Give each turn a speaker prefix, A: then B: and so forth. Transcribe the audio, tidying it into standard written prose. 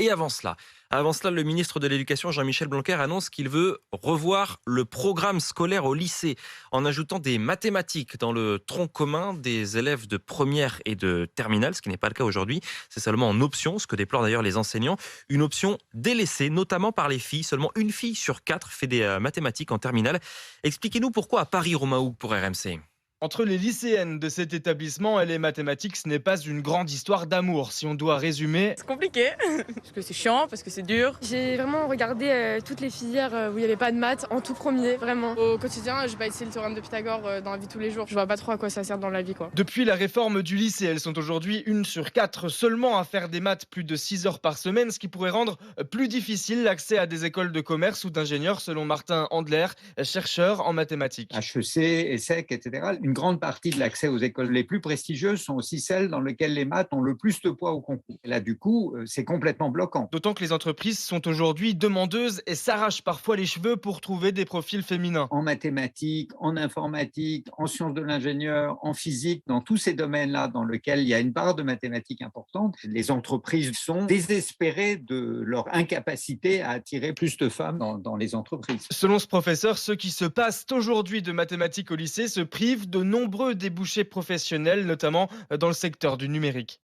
A: Et avant cela, le ministre de l'Éducation, Jean-Michel Blanquer, annonce qu'il veut revoir le programme scolaire au lycée en ajoutant des mathématiques dans le tronc commun des élèves de première et de terminale, ce qui n'est pas le cas aujourd'hui. C'est seulement en option, ce que déplorent d'ailleurs les enseignants. Une option délaissée, notamment par les filles. Seulement une fille sur quatre fait des mathématiques en terminale. Expliquez-nous pourquoi à Paris, Romain Houck pour RMC.
B: Entre les lycéennes de cet établissement et les mathématiques, ce n'est pas une grande histoire d'amour. Si on doit résumer,
C: C'est compliqué, parce que c'est chiant, parce que c'est dur.
D: J'ai vraiment regardé toutes les filières où il n'y avait pas de maths en tout premier, vraiment.
C: Au quotidien, je vais pas essayer le théorème de Pythagore dans la vie de tous les jours. Je vois pas trop à quoi ça sert dans la vie, quoi.
B: depuis la réforme du lycée, elles sont aujourd'hui 1 sur 4 seulement à faire des maths plus de 6 heures par semaine, ce qui pourrait rendre plus difficile l'accès à des écoles de commerce ou d'ingénieurs, selon Martin Andler, chercheur en mathématiques.
E: HEC, ESSEC, etc. Une grande partie de l'accès aux écoles les plus prestigieuses sont aussi celles dans lesquelles les maths ont le plus de poids au concours. Et là, du coup, c'est complètement bloquant.
B: D'autant que les entreprises sont aujourd'hui demandeuses et s'arrachent parfois les cheveux pour trouver des profils féminins.
E: En mathématiques, en informatique, en sciences de l'ingénieur, en physique, dans tous ces domaines-là dans lesquels il y a une part de mathématiques importante, les entreprises sont désespérées de leur incapacité à attirer plus de femmes dans les entreprises.
B: Selon ce professeur, ceux qui se passent aujourd'hui de mathématiques au lycée se privent de nombreux débouchés professionnels, notamment dans le secteur du numérique.